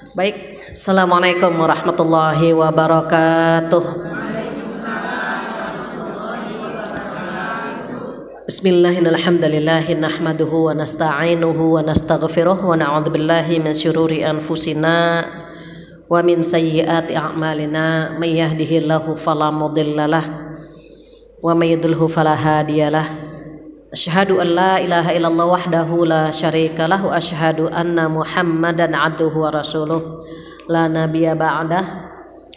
Baik, Assalamualaikum warahmatullahi wabarakatuh. Bismillahirrahmanirrahim. Nahmaduhu wa nasta'inuhu wa nastaghfiruh wa na'udzubillahi min syururi anfusina wa min sayyiati a'malina. May yahdihillahu fala mudhillalah wa may yudhlilhu fala hadiyalah. Asyhadu an la ilaha illallah wahdahu la syarikalah wa asyhadu anna Muhammadan abduhu wa rasuluh la nabiyya ba'dah.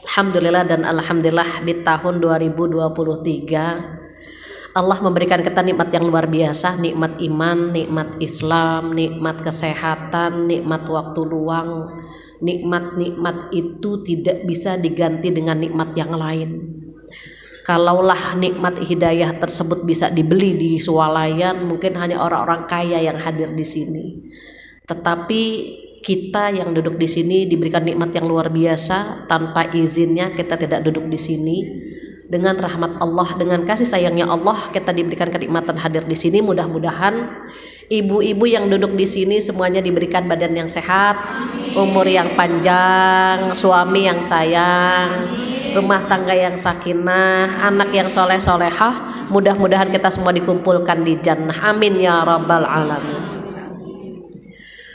Alhamdulillah dan alhamdulillah di tahun 2023 Allah memberikan kita nikmat yang luar biasa, nikmat iman, nikmat Islam, nikmat kesehatan, nikmat waktu luang. Nikmat-nikmat itu tidak bisa diganti dengan nikmat yang lain. Kalaulah nikmat hidayah tersebut bisa dibeli di swalayan, mungkin hanya orang-orang kaya yang hadir di sini. Tetapi kita yang duduk di sini diberikan nikmat yang luar biasa. Tanpa izinnya kita tidak duduk di sini. Dengan rahmat Allah, dengan kasih sayangnya Allah, kita diberikan kenikmatan hadir di sini. Mudah-mudahan ibu-ibu yang duduk di sini semuanya diberikan badan yang sehat, umur yang panjang, suami yang sayang, rumah tangga yang sakinah, anak yang soleh solehah. Mudah-mudahan kita semua dikumpulkan di jannah. Amin ya rabbal alamin.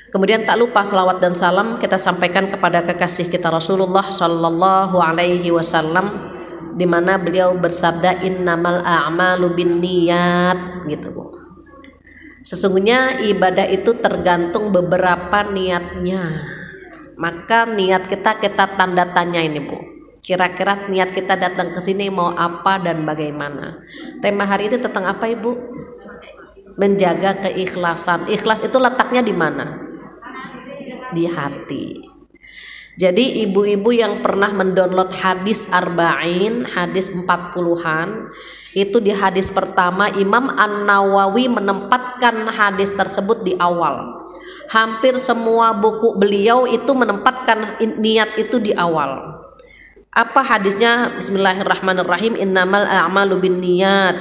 Kemudian tak lupa salawat dan salam kita sampaikan kepada kekasih kita Rasulullah Sallallahu Alaihi Wasallam, di mana beliau bersabda innamal a'malu binniyat, gitu Bu. Sesungguhnya ibadah itu tergantung beberapa niatnya. Maka niat kita tanda tanya ini Bu. Kira-kira niat kita datang ke sini mau apa dan bagaimana? Tema hari ini tentang apa Ibu? Menjaga keikhlasan. Ikhlas itu letaknya di mana? Di hati. Jadi ibu-ibu yang pernah mendownload hadis arba'in, hadis 40-an, itu di hadis pertama Imam An-Nawawi menempatkan hadis tersebut di awal. Hampir semua buku beliau itu menempatkan niat itu di awal. Apa hadisnya? Bismillahirrahmanirrahim. Innamal a'malu binniyat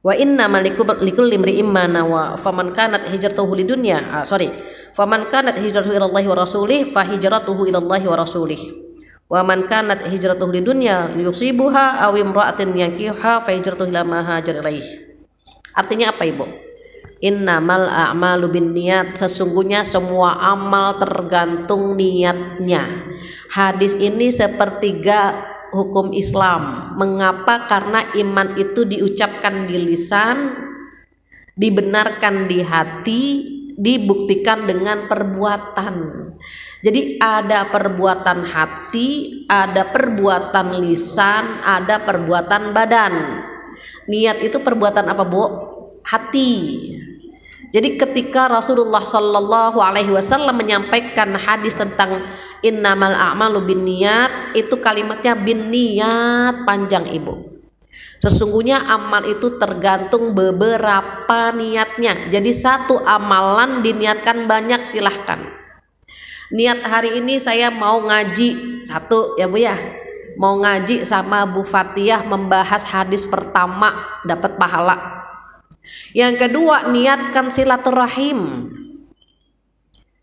wa innamal likulli imri'in ma nawa. Faman kanat hijratuhu lidunya, faman kanat hijratuhu ilallahi wa rasulih fa hijratuhu ilallahi wa rasulih. Wa man kanat hijratuhu lidunya yusibuha aw imra'atin yankihuha fa hijratuhu ila ma hajar ilaih. Artinya apa Ibu? Innamal a'malu binniyat, sesungguhnya semua amal tergantung niatnya. Hadis ini sepertiga hukum Islam. Mengapa? Karena iman itu diucapkan di lisan, dibenarkan di hati, dibuktikan dengan perbuatan. Jadi ada perbuatan hati, ada perbuatan lisan, ada perbuatan badan. Niat itu perbuatan apa Bu? Hati. Jadi ketika Rasulullah Sallallahu Alaihi Wasallam menyampaikan hadis tentang innamal a'malu binniyat, itu kalimatnya binniyat, panjang Ibu. Sesungguhnya amal itu tergantung beberapa niatnya. Jadi satu amalan diniatkan banyak, silahkan. Niat hari ini saya mau ngaji satu ya Bu ya, mau ngaji sama Bu Fatihah membahas hadis pertama, dapat pahala. Yang kedua, niatkan silaturahim.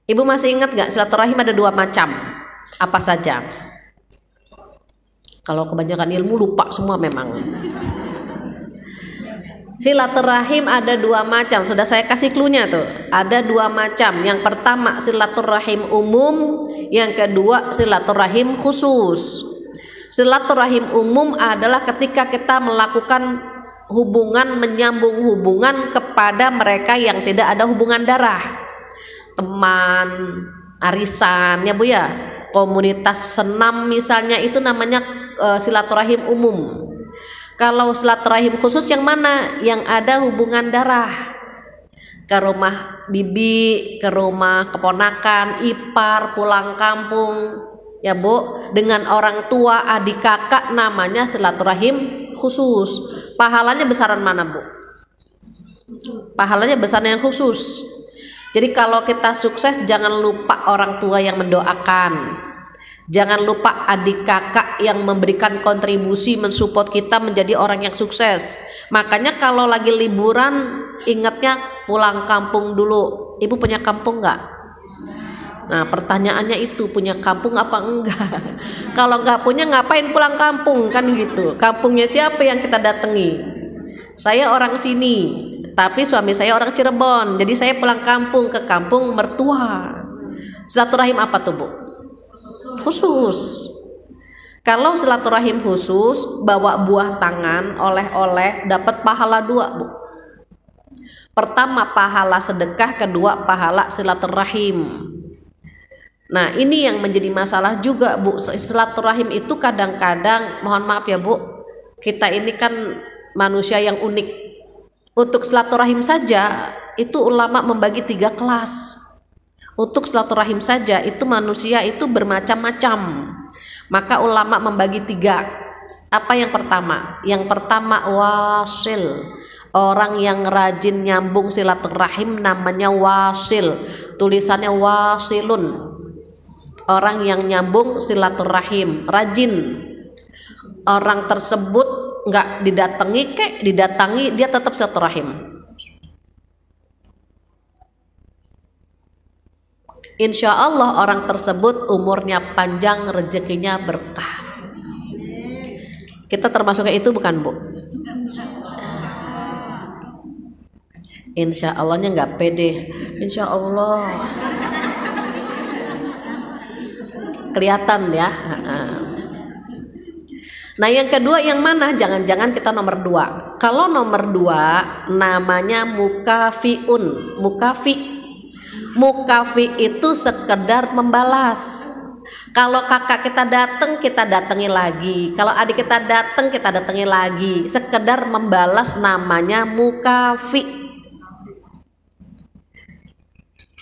Ibu masih ingat gak silaturahim ada dua macam? Apa saja? Kalau kebanyakan ilmu lupa semua memang. Silaturahim ada dua macam. Sudah saya kasih cluenya tuh. Ada dua macam. Yang pertama silaturahim umum, yang kedua silaturahim khusus. Silaturahim umum adalah ketika kita melakukan hubungan, menyambung hubungan kepada mereka yang tidak ada hubungan darah, teman, arisan ya Bu ya, komunitas senam misalnya, itu namanya silaturahim umum. Kalau silaturahim khusus yang mana? Yang ada hubungan darah, ke rumah bibi, ke rumah keponakan, ipar, pulang kampung ya Bu, dengan orang tua, adik kakak, namanya silaturahim khusus. Pahalanya besaran mana Bu? Pahalanya besar yang khusus. Jadi kalau kita sukses, jangan lupa orang tua yang mendoakan, jangan lupa adik kakak yang memberikan kontribusi mensupport kita menjadi orang yang sukses. Makanya kalau lagi liburan, ingatnya pulang kampung dulu. Ibu punya kampung nggak? Nah pertanyaannya itu, punya kampung apa enggak? Kalau enggak punya ngapain pulang kampung kan gitu. Kampungnya siapa yang kita datangi? Saya orang sini, tapi suami saya orang Cirebon, jadi saya pulang kampung ke kampung mertua. Silaturahim apa tuh Bu? Khusus. Kalau silaturahim khusus, bawa buah tangan, oleh-oleh, dapat pahala 2 Bu. Pertama pahala sedekah, kedua pahala silaturahim. Nah ini yang menjadi masalah juga Bu. Silaturahim itu kadang-kadang, mohon maaf ya Bu, kita ini kan manusia yang unik. Untuk silaturahim saja itu ulama membagi 3 kelas. Untuk silaturahim saja itu manusia itu bermacam-macam. Maka ulama membagi 3. Apa yang pertama? Yang pertama wasil. Orang yang rajin nyambung silaturahim namanya wasil. Tulisannya wasilun. Orang yang nyambung silaturahim, rajin. Orang tersebut nggak didatangi dia tetap silaturahim. Insya Allah orang tersebut umurnya panjang, rezekinya berkah. Kita termasuk kayak itu bukan Bu? Insya Allahnya nggak pede. Insya Allah kelihatan ya. Nah yang kedua yang mana? Jangan-jangan kita nomor 2. Kalau nomor 2 namanya mukafiun. Mukafi itu sekedar membalas. Kalau kakak kita datang, kita datangi lagi. Kalau adik kita datang, kita datangi lagi. Sekedar membalas namanya mukafi.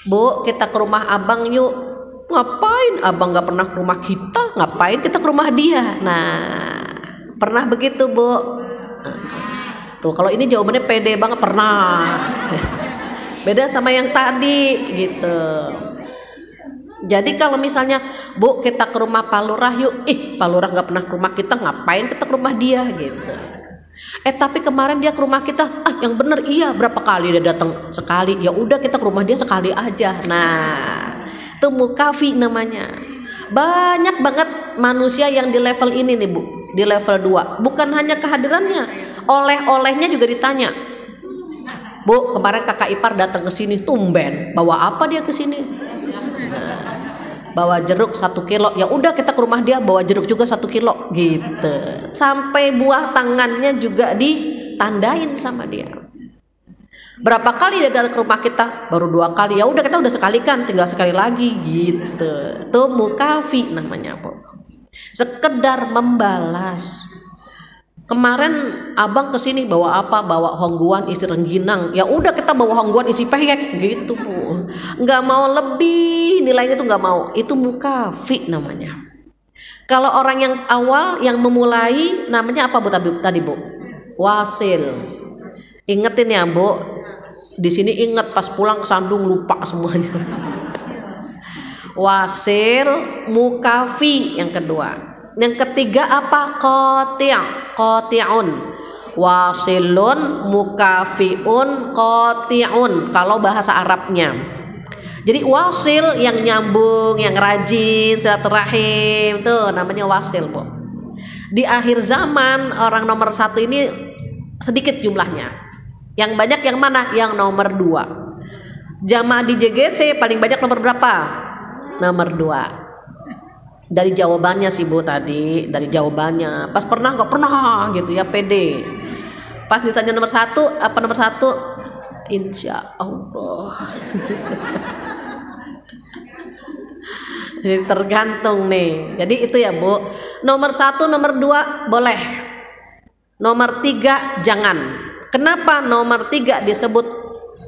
Bu, kita ke rumah abang yuk. Ngapain? Abang gak pernah ke rumah kita. Ngapain kita ke rumah dia? Nah, pernah begitu Bu? Tuh kalau ini jawabannya pede banget, pernah. Beda sama yang tadi gitu. Jadi kalau misalnya Bu kita ke rumah Pak Lurah yuk, Pak Lurah nggak pernah ke rumah kita, ngapain kita ke rumah dia gitu. Tapi kemarin dia ke rumah kita, yang bener iya, berapa kali dia datang? Sekali. Ya udah kita ke rumah dia sekali aja. Nah itu mukafi namanya. Banyak banget manusia yang di level ini nih Bu, di level 2. Bukan hanya kehadirannya, oleh-olehnya juga ditanya. Bu, kemarin kakak ipar datang ke sini, tumben. Bawa apa dia ke sini? Nah, bawa jeruk 1 kilo. Ya udah kita ke rumah dia bawa jeruk juga 1 kilo gitu. Sampai buah tangannya juga ditandain sama dia. Berapa kali dia datang ke rumah kita? Baru 2 kali. Ya udah kita udah sekali kan, tinggal sekali lagi gitu. Tuh mukafi namanya Bu. Sekedar membalas. Kemarin abang kesini bawa apa? Bawa hongguan isi rengginang. Ya udah kita bawa hongguan isi peyek gitu Bu. Nggak mau lebih, nilainya tuh nggak mau. Itu mukafi namanya. Kalau orang yang awal yang memulai namanya apa Bu tadi Bu? Wasil. Ingetin ya Bu. Di sini inget, pas pulang ke Sandung lupa semuanya. Wasil, mukafi yang kedua. Yang ketiga apa? Qati'un. Wasilun, mukafiun, qati'un kalau bahasa Arabnya. Jadi wasil yang nyambung, yang rajin, silaturahim, tuh namanya wasil Bu. Di akhir zaman orang nomor 1 ini sedikit jumlahnya. Yang banyak yang mana? Yang nomor 2. Jamaah di JGC paling banyak nomor berapa? Nomor 2. Dari jawabannya sih Bu tadi, dari jawabannya. Pas pernah nggak pernah gitu ya, pede. Pas ditanya nomor 1, apa nomor 1? Insya Allah. Jadi tergantung nih. Jadi itu ya Bu. Nomor 1, nomor 2 boleh. Nomor 3 jangan. Kenapa nomor 3 disebut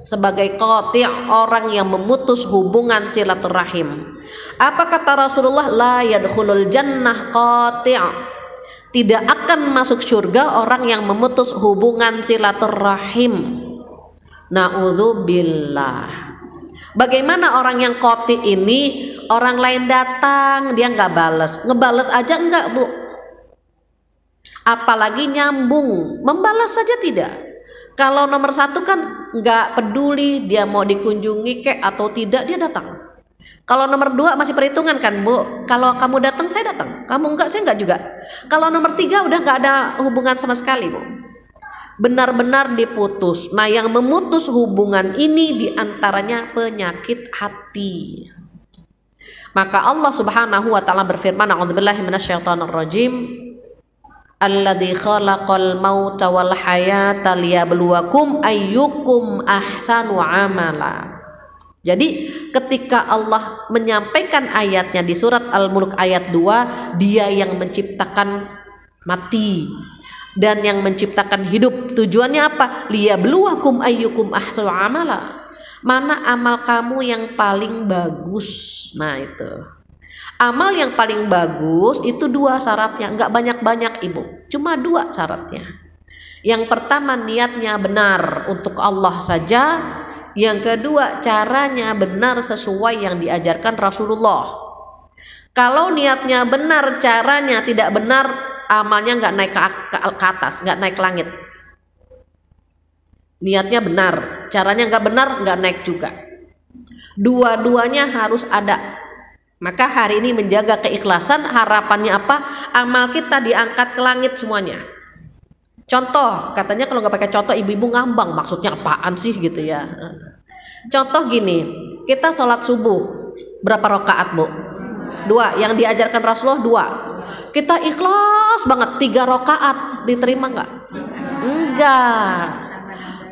sebagai qati', orang yang memutus hubungan silaturahim? Apa kata Rasulullah? La yadkhulul jannah qati'. Tidak akan masuk surga orang yang memutus hubungan silaturahim. Na'udzubillah. Bagaimana orang yang qati' ini? Orang lain datang dia nggak balas, ngebales aja enggak Bu. Apalagi nyambung, membalas saja tidak. Kalau nomor 1 kan nggak peduli dia mau dikunjungi kek atau tidak, dia datang. Kalau nomor 2 masih perhitungan kan Bu, kalau kamu datang saya datang, kamu enggak saya enggak juga. Kalau nomor 3 udah enggak ada hubungan sama sekali Bu, benar-benar diputus. Nah yang memutus hubungan ini diantaranya penyakit hati. Maka Allah subhanahu wa ta'ala berfirman, a'udzubillahi minasyaitonirrajim, alladzi khalaqal mauta wal hayata liyabluwakum ayyukum ahsanu amala. Jadi ketika Allah menyampaikan ayatnya di surat Al-Mulk ayat 2, dia yang menciptakan mati dan yang menciptakan hidup. Tujuannya apa? Liyabluwakum ayyukum ahsanu amala. Mana amal kamu yang paling bagus? Nah itu. Amal yang paling bagus itu 2 syaratnya, enggak banyak-banyak Ibu. Cuma 2 syaratnya. Yang pertama niatnya benar untuk Allah saja. Yang kedua caranya benar sesuai yang diajarkan Rasulullah. Kalau niatnya benar, caranya tidak benar, amalnya nggak naik ke atas, nggak naik ke langit. Niatnya benar, caranya nggak benar, nggak naik juga. Dua-duanya harus ada. Maka hari ini menjaga keikhlasan, harapannya apa? Amal kita diangkat ke langit semuanya. Contoh, katanya kalau nggak pakai contoh ibu-ibu ngambang, maksudnya apaan sih gitu ya. Contoh gini, kita sholat subuh berapa rakaat Bu? 2. Yang diajarkan Rasulullah 2. Kita ikhlas banget 3 rakaat, diterima nggak? Enggak.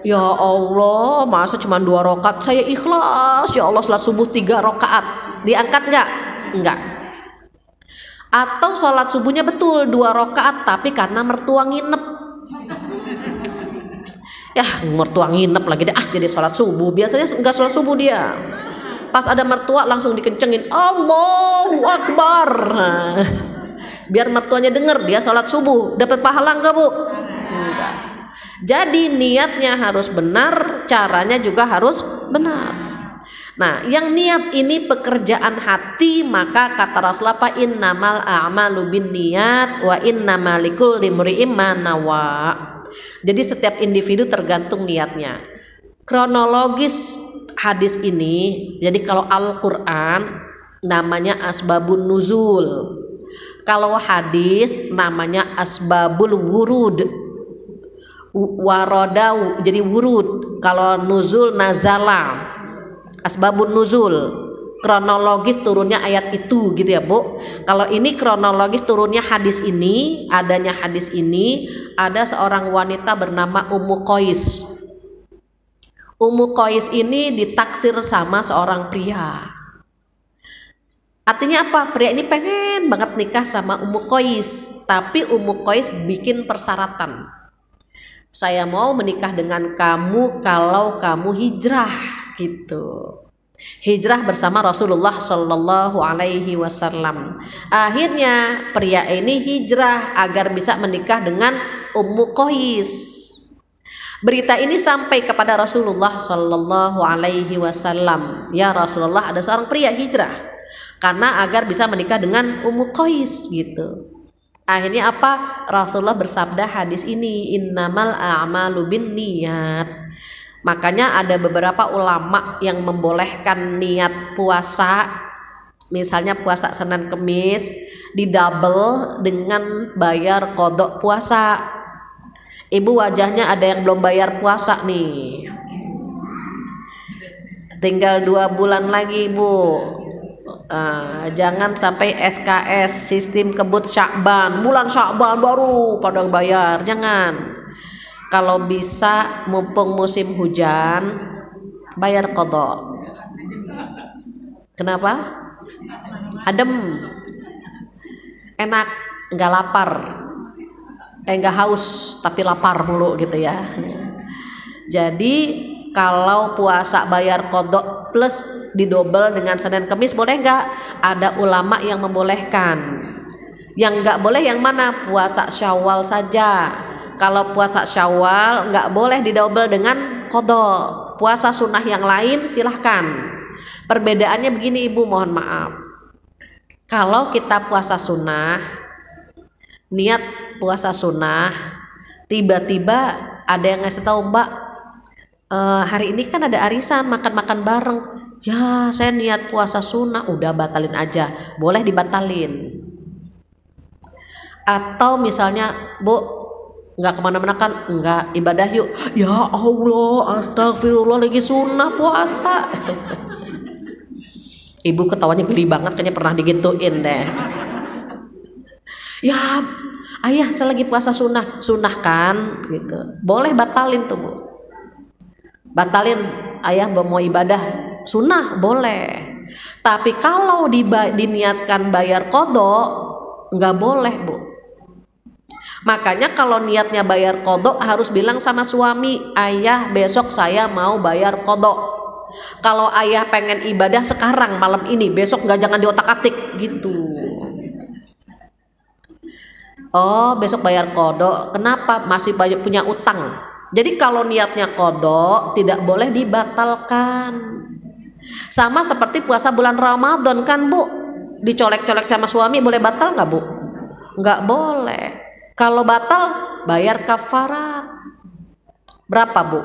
Ya Allah, masa cuma 2 rakaat? Saya ikhlas, ya Allah sholat subuh 3 rakaat, diangkat nggak? Enggak. Atau sholat subuhnya betul 2 rakaat, tapi karena mertua nginep. Ya mertua nginep lagi deh, jadi sholat subuh. Biasanya nggak sholat subuh dia. Pas ada mertua langsung dikencengin Allahu Akbar. Biar mertuanya denger dia sholat subuh. Dapat pahala nggak Bu? Enggak. Jadi niatnya harus benar, caranya juga harus benar. Nah yang niat ini pekerjaan hati, maka kata Rasulullah fa innamal a'malu binniyat wa innamal likulli imri'in ma nawa. Jadi setiap individu tergantung niatnya. Kronologis hadis ini, jadi kalau Al-Quran namanya asbabun nuzul, kalau hadis namanya asbabul wurud. Waroda jadi wurud, kalau nuzul nazala. Asbabun nuzul, kronologis turunnya ayat itu gitu ya Bu. Kalau ini kronologis turunnya hadis ini, adanya hadis ini, ada seorang wanita bernama Ummu Qais. Ummu Qais ini ditaksir sama seorang pria. Artinya apa? Pria ini pengen banget nikah sama Ummu Qais, tapi Ummu Qais bikin persyaratan. Saya mau menikah dengan kamu kalau kamu hijrah gitu. Hijrah bersama Rasulullah Shallallahu Alaihi Wasallam. Akhirnya pria ini hijrah agar bisa menikah dengan Ummu Qais. Berita ini sampai kepada Rasulullah Shallallahu Alaihi Wasallam. Ya Rasulullah, ada seorang pria hijrah karena agar bisa menikah dengan Ummu Qais gitu. Akhirnya apa? Rasulullah bersabda hadis ini, innamal a'malu binniyat. Makanya ada beberapa ulama yang membolehkan niat puasa, misalnya puasa Senin Kemis didouble dengan bayar qodok puasa. Ibu wajahnya ada yang belum bayar puasa nih, tinggal 2 bulan lagi Bu. Jangan sampai SKS sistem kebut Syakban, bulan Syakban baru pada bayar, jangan. Kalau bisa mumpung musim hujan bayar qodok. Kenapa? Adem, enak, nggak lapar, nggak haus tapi lapar mulu gitu ya. Jadi kalau puasa bayar qodok plus didobel dengan Senin Kemis boleh nggak? Ada ulama yang membolehkan. Yang nggak boleh yang mana? Puasa Syawal saja. Kalau puasa Syawal nggak boleh didobel dengan qodok. Puasa sunnah yang lain silahkan. Perbedaannya begini Ibu, mohon maaf. Kalau kita puasa sunnah, niat puasa sunnah, tiba-tiba ada yang ngasih tahu Mbak, hari ini kan ada arisan, makan-makan bareng. Ya saya niat puasa sunnah, udah batalin aja, boleh dibatalin. Atau misalnya Bu nggak kemana-mana kan, nggak ibadah yuk, ya Allah astagfirullah lagi sunnah puasa. Ibu ketawanya geli banget, kayaknya pernah digituin deh. Ya ayah saya lagi puasa sunnah, sunnah kan gitu, boleh batalin tuh Bu, batalin ayah mau ibadah sunnah boleh. Tapi kalau diniatkan bayar kodok nggak boleh Bu. Makanya kalau niatnya bayar kodok harus bilang sama suami, ayah besok saya mau bayar kodok. Kalau ayah pengen ibadah sekarang malam ini, besok nggak, jangan diotak-atik gitu. Oh besok bayar kodok, kenapa? Masih banyak punya utang. Jadi kalau niatnya kodok tidak boleh dibatalkan. Sama seperti puasa bulan Ramadan kan Bu, dicolek-colek sama suami boleh batal nggak Bu? Nggak boleh. Kalau batal bayar kafarat. Berapa Bu?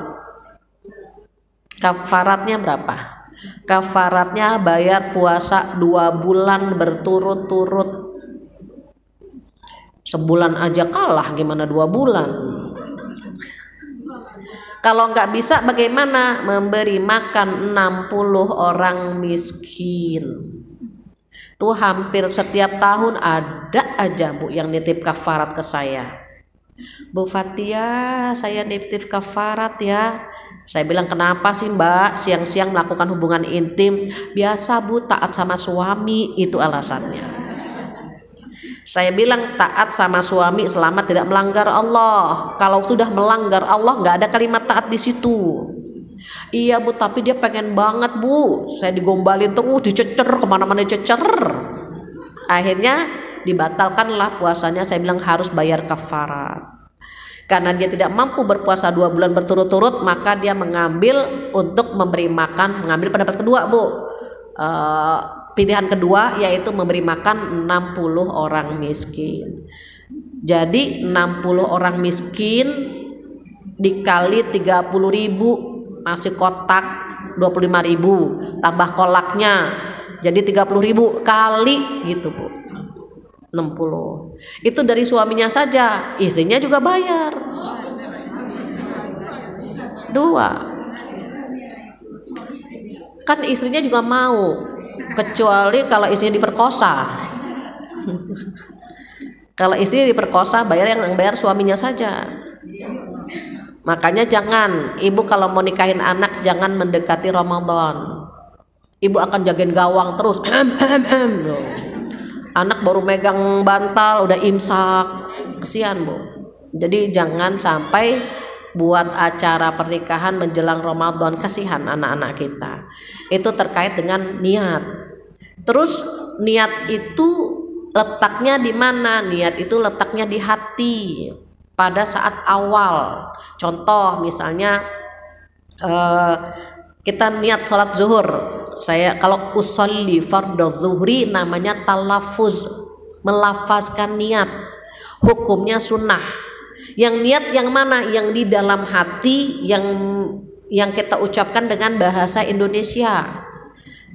Kafaratnya berapa? Kafaratnya bayar puasa 2 bulan berturut-turut. Sebulan aja kalah, gimana 2 bulan? Kalau nggak bisa bagaimana? Memberi makan 60 orang miskin. Tuh hampir setiap tahun ada aja Bu yang nitip kafarat ke saya. Bu Fatia, saya nitip kafarat ya. Saya bilang kenapa sih Mbak siang-siang melakukan hubungan intim? Biasa Bu, taat sama suami, itu alasannya. Saya bilang taat sama suami selama tidak melanggar Allah. Kalau sudah melanggar Allah nggak ada kalimat taat di situ. Iya Bu, tapi dia pengen banget Bu, saya digombalin terus, dicecer kemana-mana dicecer. Akhirnya dibatalkanlah puasanya. Saya bilang harus bayar kafarat. Karena dia tidak mampu berpuasa 2 bulan berturut-turut, maka dia mengambil untuk memberi makan, mengambil pendapat kedua Bu. Pilihan kedua yaitu memberi makan 60 orang miskin. Jadi 60 orang miskin dikali 30.000, nasi kotak 25.000 tambah kolaknya jadi 30.000 kali gitu Bu, 60. Itu dari suaminya saja, istrinya juga bayar 2. Kan istrinya juga mau, kecuali kalau istrinya diperkosa. Kalau istrinya diperkosa bayar yang bayar suaminya saja. Makanya jangan, ibu kalau mau nikahin anak jangan mendekati Ramadan. Ibu akan jagain gawang terus. Anak baru megang bantal udah imsak, kesian Bu. Jadi jangan sampai buat acara pernikahan menjelang Ramadan, kasihan anak-anak kita. Itu terkait dengan niat. Terus niat itu letaknya di mana? Niat itu letaknya di hati. Pada saat awal, contoh misalnya kita niat sholat zuhur. Saya kalau usolli fardhu zuhri namanya talafuz, melafazkan niat. Hukumnya sunnah. Yang niat yang mana? Yang di dalam hati, yang kita ucapkan dengan bahasa Indonesia.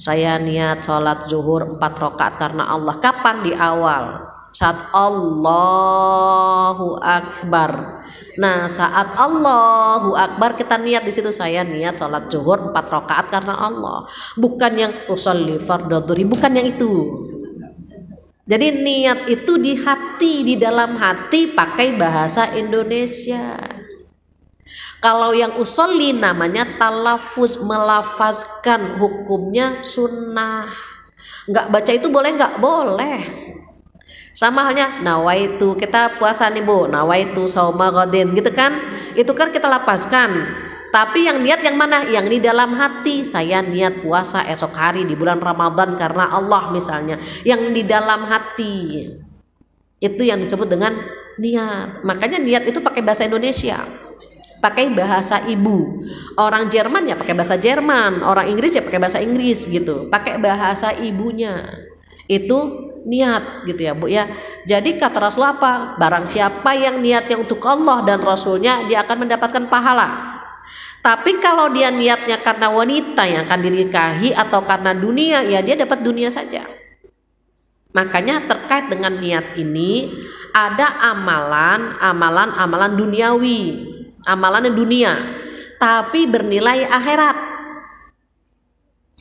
Saya niat sholat zuhur 4 rakaat karena Allah. Kapan? Di awal. Saat Allahu Akbar. Nah, saat Allahu Akbar kita niat di situ, saya niat sholat zuhur 4 rakaat karena Allah. Bukan yang usolli fardhu dhuhri, bukan yang itu. Jadi niat itu di hati, di dalam hati, pakai bahasa Indonesia. Kalau yang usolli namanya talafuz, melafazkan, hukumnya sunnah. Nggak baca itu boleh nggak? Boleh. Sama halnya nawaitu, kita puasa nih Bu, nawaitu shauma ghadin gitu kan, itu kan kita lapaskan. Tapi yang niat yang mana? Yang di dalam hati. Saya niat puasa esok hari di bulan Ramadan karena Allah misalnya. Yang di dalam hati, itu yang disebut dengan niat. Makanya niat itu pakai bahasa Indonesia, pakai bahasa ibu. Orang Jerman ya pakai bahasa Jerman, orang Inggris ya pakai bahasa Inggris gitu, pakai bahasa ibunya. Itu niat gitu ya Bu ya. Jadi kata Rasul apa? Barang siapa yang niatnya untuk Allah dan Rasulnya, dia akan mendapatkan pahala. Tapi kalau dia niatnya karena wanita yang akan dinikahi atau karena dunia, ya dia dapat dunia saja. Makanya terkait dengan niat ini ada amalan duniawi, amalan dunia, tapi bernilai akhirat.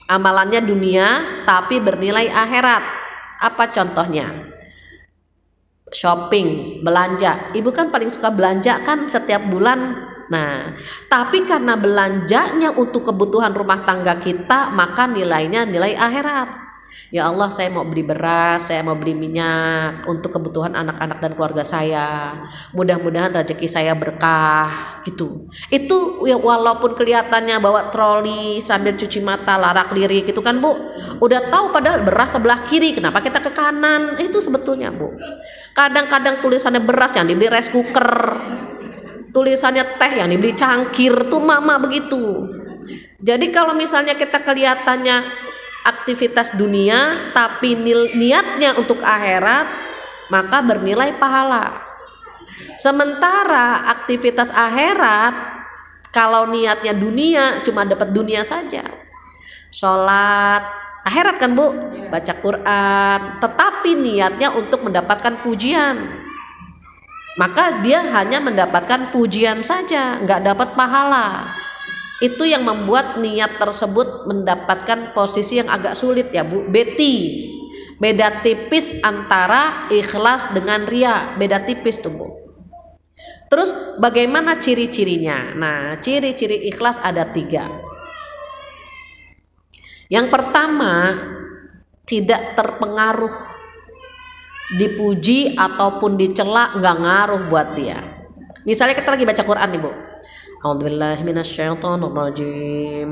Amalannya dunia tapi bernilai akhirat. Apa contohnya? Shopping, belanja. Ibu kan paling suka belanja kan setiap bulan. Nah, tapi karena belanjanya untuk kebutuhan rumah tangga kita, maka nilainya nilai akhirat. Ya Allah, saya mau beli beras, saya mau beli minyak untuk kebutuhan anak-anak dan keluarga saya. Mudah-mudahan rezeki saya berkah gitu. Itu ya, walaupun kelihatannya bawa troli sambil cuci mata, larak lirik gitu kan Bu. Udah tahu padahal beras sebelah kiri, kenapa kita ke kanan? Itu sebetulnya Bu. Kadang-kadang tulisannya beras yang dibeli rice cooker, tulisannya teh yang dibeli cangkir, tuh mama begitu. Jadi kalau misalnya kita kelihatannya aktivitas dunia tapi niatnya untuk akhirat, maka bernilai pahala. Sementara aktivitas akhirat kalau niatnya dunia cuma dapat dunia saja. Sholat akhirat kan Bu, baca Quran, tetapi niatnya untuk mendapatkan pujian, maka dia hanya mendapatkan pujian saja, nggak dapat pahala. Itu yang membuat niat tersebut mendapatkan posisi yang agak sulit ya Bu. Beti, beda tipis antara ikhlas dengan ria, beda tipis tuh Bu. Terus bagaimana ciri-cirinya? Nah, ciri-ciri ikhlas ada 3. Yang pertama, tidak terpengaruh dipuji ataupun dicela, nggak ngaruh buat dia. Misalnya kita lagi baca Quran nih Bu. A'udzubillahi minasyaitonirrajim.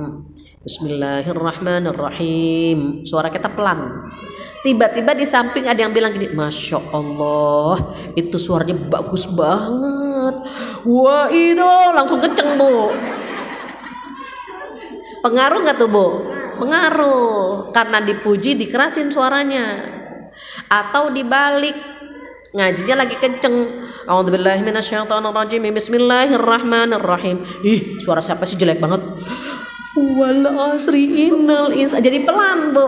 Bismillahirrahmanirrahim. Suara kita pelan. Tiba-tiba di samping ada yang bilang gini, Masya Allah, itu suaranya bagus banget. Wah itu langsung kenceng Bu. Pengaruh nggak tuh Bu? Pengaruh. Karena dipuji dikerasin suaranya. Atau dibalik, ngajinya lagi kenceng. A'udzubillahi minasyaitonirrajim. Bismillahirrahmanirrahim. Ih, suara siapa sih jelek banget. Wal asri innal insan. Jadi pelan Bu.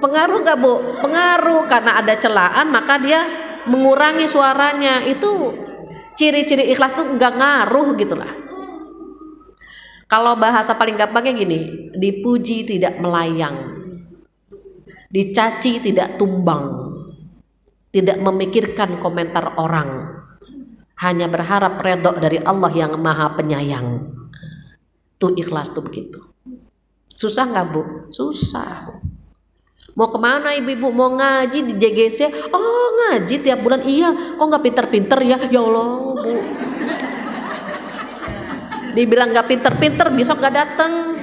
Pengaruh gak Bu? Pengaruh. Karena ada celaan maka dia mengurangi suaranya. Itu ciri-ciri ikhlas tuh gak ngaruh gitulah. Kalau bahasa paling gampangnya gini, dipuji tidak melayang, dicaci tidak tumbang, tidak memikirkan komentar orang, hanya berharap redha dari Allah yang Maha Penyayang. Tuh ikhlas tuh begitu. Susah nggak Bu? Susah. Mau kemana ibu-ibu? Mau ngaji di JGC? Oh ngaji tiap bulan. Iya. Kok nggak pinter-pinter ya? Ya Allah Bu. Dibilang nggak pinter-pinter, besok nggak datang.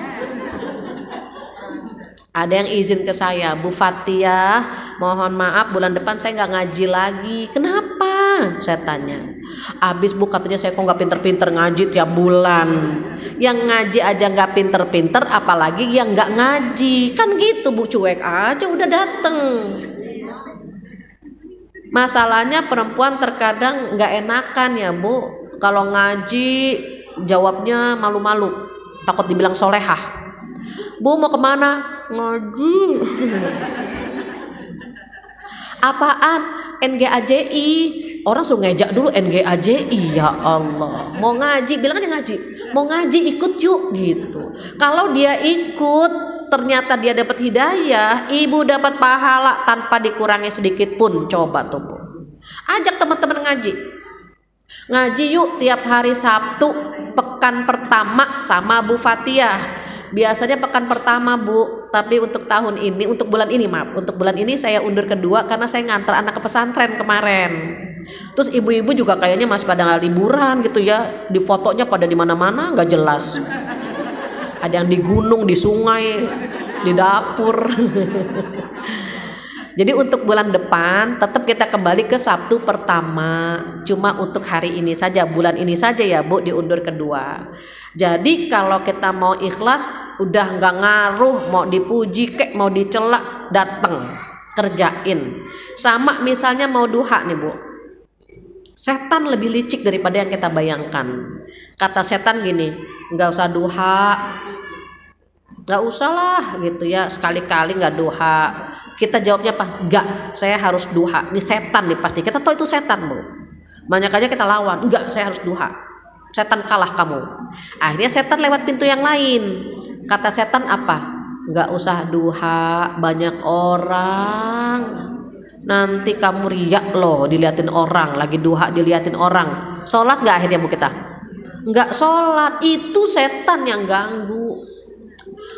Ada yang izin ke saya, Bu Fathia, mohon maaf bulan depan saya nggak ngaji lagi. Kenapa? Saya tanya. Abis Bu katanya saya kok nggak pinter-pinter ngaji tiap bulan. Yang ngaji aja nggak pinter-pinter, apalagi yang nggak ngaji. Kan gitu Bu, cuek aja udah dateng. Masalahnya perempuan terkadang nggak enakan ya Bu. Kalau ngaji jawabnya malu-malu, takut dibilang solehah. Bu mau kemana? Ngaji. Apaan? NGAJI. Orang suruh ngejak dulu NGAJI. Ya Allah. Mau ngaji, bilang aja ngaji. Mau ngaji ikut yuk gitu. Kalau dia ikut ternyata dia dapat hidayah, ibu dapat pahala tanpa dikurangi sedikit pun. Coba tuh Bu. Ajak teman-teman ngaji. Ngaji yuk tiap hari Sabtu pekan pertama sama Bu Fathia. Biasanya pekan pertama Bu, tapi untuk tahun ini, untuk bulan ini maaf, untuk bulan ini saya undur kedua karena saya ngantar anak ke pesantren kemarin. Terus ibu-ibu juga kayaknya masih pada liburan gitu ya, di fotonya pada di mana-mana nggak jelas. Ada yang di gunung, di sungai, di dapur. Jadi untuk bulan depan tetap kita kembali ke Sabtu pertama. Cuma untuk hari ini saja, bulan ini saja ya Bu, diundur kedua. Jadi kalau kita mau ikhlas, udah nggak ngaruh mau dipuji kek mau dicela, dateng kerjain. Sama misalnya mau duha nih Bu, setan lebih licik daripada yang kita bayangkan. Kata setan gini, nggak usah duha, nggak usah lah gitu ya, sekali-kali nggak duha. Kita jawabnya apa? Enggak, saya harus duha. Ini setan nih pasti. Kita tahu itu setan, Bu. Makanya kita lawan. Enggak, saya harus duha. Setan kalah kamu. Akhirnya setan lewat pintu yang lain. Kata setan apa? Enggak usah duha, banyak orang. Nanti kamu riak loh, diliatin orang. Lagi duha diliatin orang. Sholat nggak akhirnya Bu kita? Enggak sholat. Itu setan yang ganggu.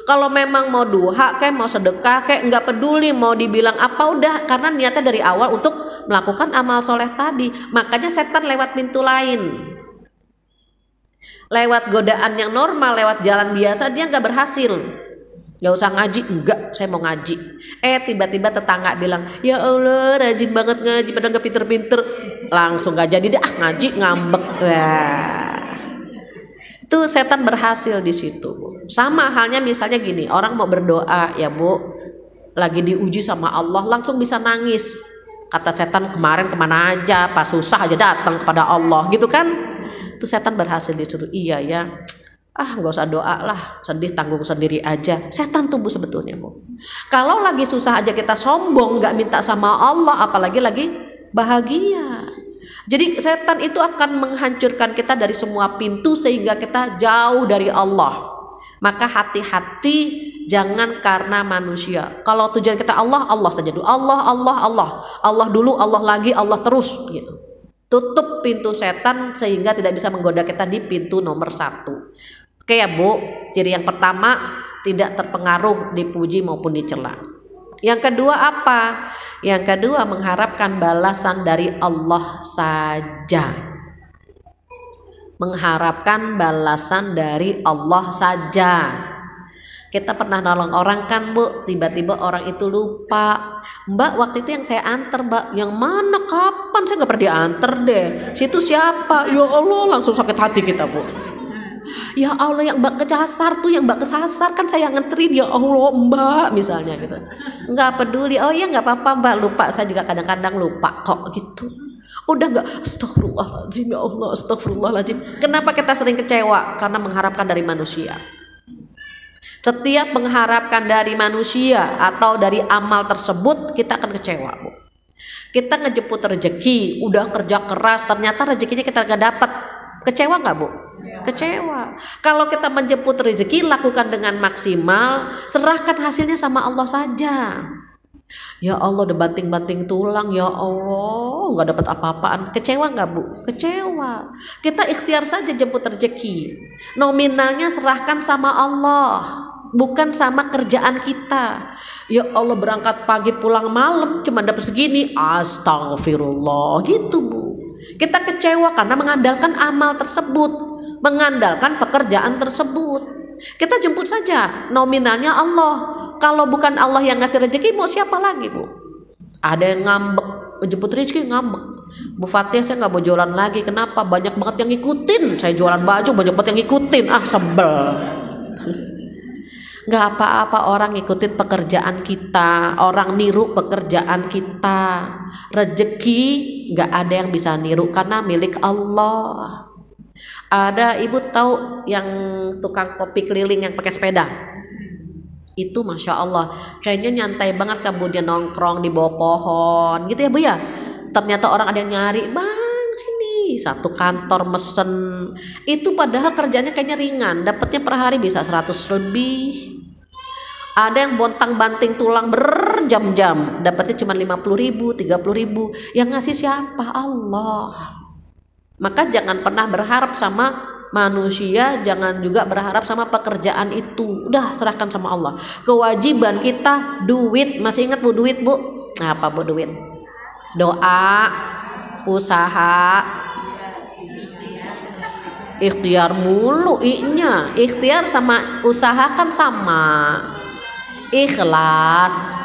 Kalau memang mau duha kayak mau sedekah kayak nggak peduli mau dibilang apa, udah, karena niatnya dari awal untuk melakukan amal soleh tadi. Makanya setan lewat pintu lain, lewat godaan yang normal, lewat jalan biasa dia nggak berhasil. Nggak usah ngaji, enggak, saya mau ngaji. Tiba-tiba tetangga bilang, ya Allah rajin banget ngaji padahal nggak pinter-pinter, langsung nggak jadi deh, ngaji ngambek. Itu setan berhasil di situ, Bu. Sama halnya misalnya gini, orang mau berdoa ya Bu, lagi diuji sama Allah langsung bisa nangis. Kata setan, kemarin kemana aja, pas susah aja datang kepada Allah gitu kan. Itu setan berhasil di situ. Iya ya, nggak usah doa lah, sedih tanggung sendiri aja. Setan tuh Bu sebetulnya, Bu. Kalau lagi susah aja kita sombong nggak minta sama Allah, apalagi lagi bahagia. Jadi setan itu akan menghancurkan kita dari semua pintu sehingga kita jauh dari Allah. Maka hati-hati, jangan karena manusia. Kalau tujuan kita Allah, Allah saja dulu. Allah, Allah, Allah. Allah dulu, Allah lagi, Allah terus gitu. Tutup pintu setan sehingga tidak bisa menggoda kita di pintu nomor 1. Oke ya Bu, ciri yang pertama tidak terpengaruh dipuji maupun dicela. Yang kedua apa? Yang kedua mengharapkan balasan dari Allah saja. Mengharapkan balasan dari Allah saja. Kita pernah nolong orang kan Bu, tiba-tiba orang itu lupa, Mbak waktu itu yang saya anter Mbak, yang mana kapan, saya nggak pernah dianter deh, situ siapa, ya Allah langsung sakit hati kita Bu. Ya Allah yang Mbak kesasar tuh, yang Mbak kesasar kan saya nganterin, ya Allah Mbak misalnya gitu. Nggak peduli, oh ya nggak apa-apa Mbak, lupa, saya juga kadang-kadang lupa kok gitu. Udah nggak, astagfirullahaladzim ya Allah, astagfirullahaladzim. Kenapa kita sering kecewa? Karena mengharapkan dari manusia. Setiap mengharapkan dari manusia atau dari amal tersebut kita akan kecewa Bu. Kita ngejemput rezeki, udah kerja keras, ternyata rezekinya kita nggak dapat. Kecewa nggak Bu? Kecewa. Kalau kita menjemput rezeki, lakukan dengan maksimal, serahkan hasilnya sama Allah saja. Ya Allah udah banting-banting tulang, ya Allah nggak dapat apa-apaan. Kecewa nggak Bu? Kecewa. Kita ikhtiar saja jemput rezeki, nominalnya serahkan sama Allah, bukan sama kerjaan kita. Ya Allah berangkat pagi pulang malam cuma dapat segini, astagfirullah gitu Bu. Kita kecewa karena mengandalkan amal tersebut, mengandalkan pekerjaan tersebut. Kita jemput saja, nominalnya Allah. Kalau bukan Allah yang ngasih rezeki, mau siapa lagi Bu? Ada yang ngambek, menjemput rezeki ngambek. Bu Fatih saya nggak mau jualan lagi, kenapa? Banyak banget yang ngikutin. Saya jualan baju banyak banget yang ngikutin, sebel. Nggak apa-apa orang ngikutin pekerjaan kita, orang niru pekerjaan kita. Rezeki nggak ada yang bisa niru karena milik Allah. Ada ibu tahu yang tukang kopi keliling yang pakai sepeda? Itu Masya Allah kayaknya nyantai banget kan Bu, dia nongkrong di bawah pohon gitu ya Bu ya. Ternyata orang ada yang nyari, bang sini, satu kantor mesen. Itu padahal kerjanya kayaknya ringan, dapatnya per hari bisa 100 lebih. Ada yang bontang-banting tulang berjam-jam, dapatnya cuma 50.000, 30.000. Yang ngasih siapa? Allah. Maka jangan pernah berharap sama manusia, jangan juga berharap sama pekerjaan itu. Udah serahkan sama Allah. Kewajiban kita duit, masih ingat Bu duit Bu? Apa Bu duit? Doa, usaha, ikhtiar mulu inya. Ikhtiar sama usaha kan sama. Ikhlas,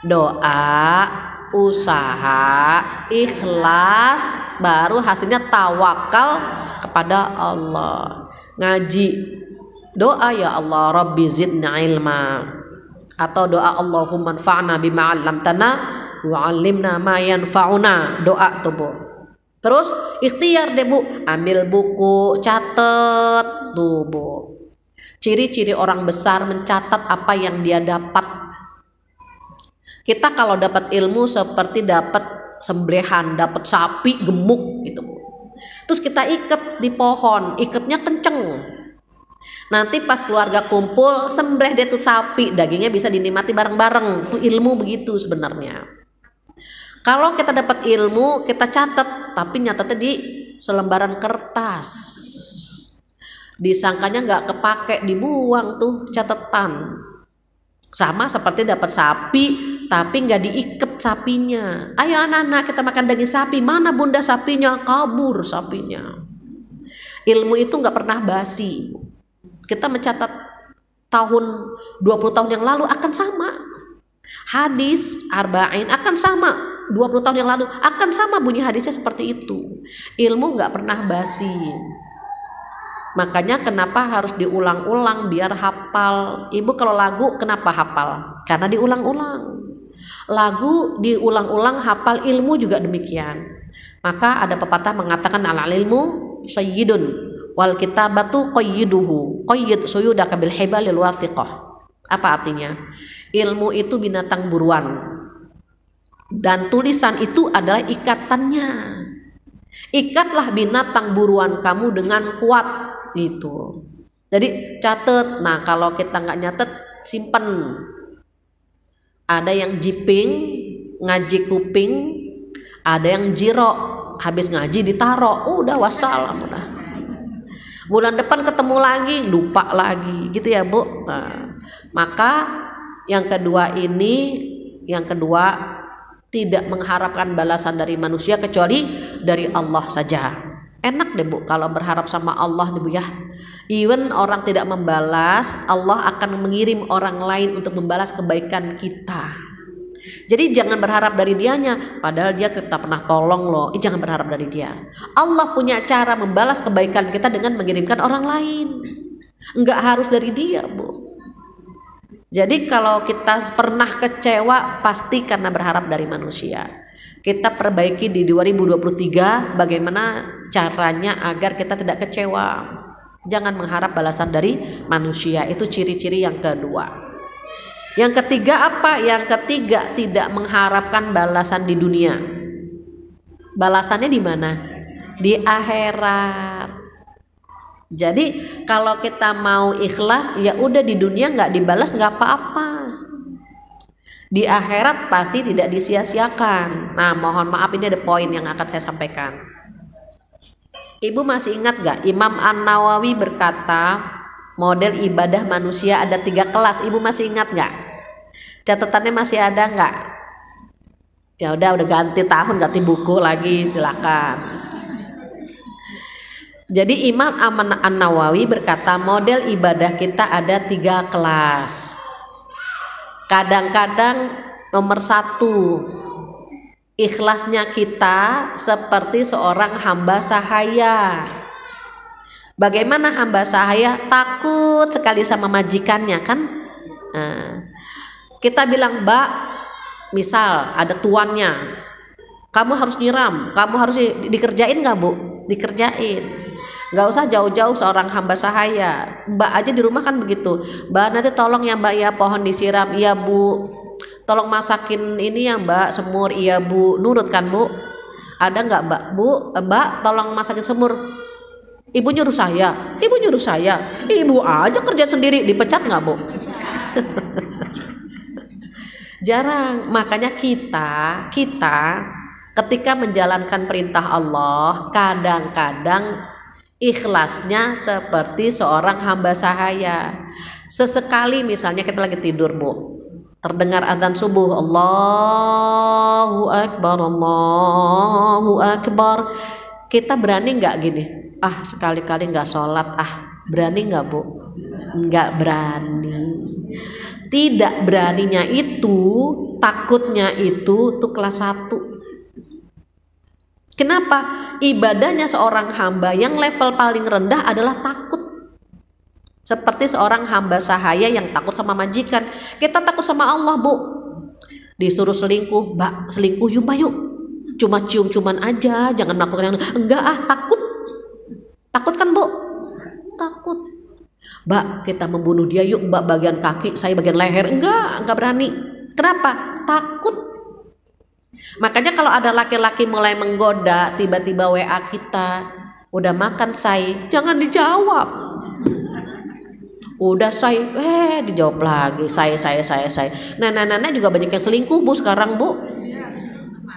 doa, usaha, ikhlas, baru hasilnya tawakal kepada Allah. Ngaji, doa ya Allah Rabbi zidna ilma, atau doa Allahumma anfa'na bima 'allamtana wa 'allimna ma yanfa'una. Doa tuh Bu. Terus ikhtiar deh Bu, ambil buku, catet tuh Bu. Ciri-ciri orang besar mencatat apa yang dia dapat. Kita kalau dapat ilmu seperti dapat sembelihan, dapat sapi gemuk gitu Bu. Terus kita ikat di pohon, ikatnya kenceng. Nanti pas keluarga kumpul, sembelih deh tuh sapi, dagingnya bisa dinikmati bareng-bareng. Tuh ilmu begitu sebenarnya. Kalau kita dapat ilmu, kita catat, tapi nyatetnya di selembaran kertas. Disangkanya nggak kepake, dibuang tuh catatan. Sama seperti dapat sapi, tapi nggak diikat sapinya. Ayo anak-anak kita makan daging sapi, mana bunda sapinya? Kabur sapinya. Ilmu itu nggak pernah basi. Kita mencatat tahun 20 tahun yang lalu akan sama. Hadis arba'in akan sama, 20 tahun yang lalu akan sama bunyi hadisnya seperti itu. Ilmu nggak pernah basi. Makanya kenapa harus diulang-ulang biar hafal. Ibu kalau lagu kenapa hafal? Karena diulang-ulang. Lagu diulang-ulang hafal, ilmu juga demikian. Maka ada pepatah mengatakan al ilmu sayyidun wal kitabatu qayyiduhu qayyid suyudaka bil hibalil wathiqah. Apa artinya? Ilmu itu binatang buruan dan tulisan itu adalah ikatannya. Ikatlah binatang buruan kamu dengan kuat gitu. Jadi catet. Nah kalau kita nggak nyatet, simpen. Ada yang jiping, ngaji kuping, ada yang jiro, habis ngaji ditaro, udah wassalam udah. Bulan depan ketemu lagi, lupa lagi, gitu ya Bu. Nah, maka yang kedua tidak mengharapkan balasan dari manusia kecuali dari Allah saja. Enak deh Bu kalau berharap sama Allah deh Bu ya. Even orang tidak membalas, Allah akan mengirim orang lain untuk membalas kebaikan kita. Jadi jangan berharap dari dianya, padahal dia kita pernah tolong loh. Jangan berharap dari dia. Allah punya cara membalas kebaikan kita dengan mengirimkan orang lain. Enggak harus dari dia Bu. Jadi kalau kita pernah kecewa pasti karena berharap dari manusia. Kita perbaiki di 2023 bagaimana caranya agar kita tidak kecewa. Jangan mengharap balasan dari manusia. Itu ciri-ciri yang kedua. Yang ketiga apa? Yang ketiga tidak mengharapkan balasan di dunia. Balasannya di mana? Di akhirat. Jadi kalau kita mau ikhlas, ya udah di dunia nggak dibalas nggak apa-apa. Di akhirat pasti tidak disia-siakan. Nah mohon maaf ini ada poin yang akan saya sampaikan. Ibu masih ingat nggak Imam An-Nawawi berkata model ibadah manusia ada 3 kelas. Ibu masih ingat nggak? Catatannya masih ada nggak? Ya udah ganti tahun, ganti buku lagi, silakan. Jadi Imam An-Nawawi berkata model ibadah kita ada 3 kelas. Kadang-kadang nomor 1, ikhlasnya kita seperti seorang hamba sahaya. Bagaimana hamba sahaya? Takut sekali sama majikannya kan? Nah, kita bilang Mbak, misal ada tuannya, kamu harus nyiram, kamu harus dikerjain nggak Bu? Dikerjain. Gak usah jauh-jauh seorang hamba sahaya, Mbak aja di rumah kan begitu. Mbak nanti tolong ya Mbak ya pohon disiram, iya Bu. Tolong masakin ini ya Mbak, semur, iya Bu. Nurut kan Bu? Ada nggak Mbak? Bu, Mbak tolong masakin semur. Ibu nyuruh saya, ibu nyuruh saya. Ibu aja kerja sendiri, dipecat nggak Bu? Jarang. Makanya kita ketika menjalankan perintah Allah kadang-kadang ikhlasnya seperti seorang hamba sahaya. Sesekali misalnya kita lagi tidur Bu, terdengar adzan subuh, Allahu Akbar, Allahu Akbar. Kita berani nggak gini? Ah sekali-kali nggak sholat, berani nggak Bu? Nggak berani. Tidak beraninya itu, takutnya itu tuh kelas 1. Kenapa? Ibadahnya seorang hamba yang level paling rendah adalah takut. Seperti seorang hamba sahaya yang takut sama majikan. Kita takut sama Allah Bu. Disuruh selingkuh, Mbak selingkuh yuk Mbak yuk. cuma cium-ciuman aja, jangan melakukan yang enggak takut. Takut kan Bu? Takut. Mbak, kita membunuh dia yuk, Mbak bagian kaki, saya bagian leher. Enggak berani. Kenapa? Takut. Makanya kalau ada laki-laki mulai menggoda, tiba-tiba WA kita, udah makan say, jangan dijawab. Udah say, dijawab lagi, saya. Nenek-nenek juga banyak yang selingkuh Bu sekarang Bu.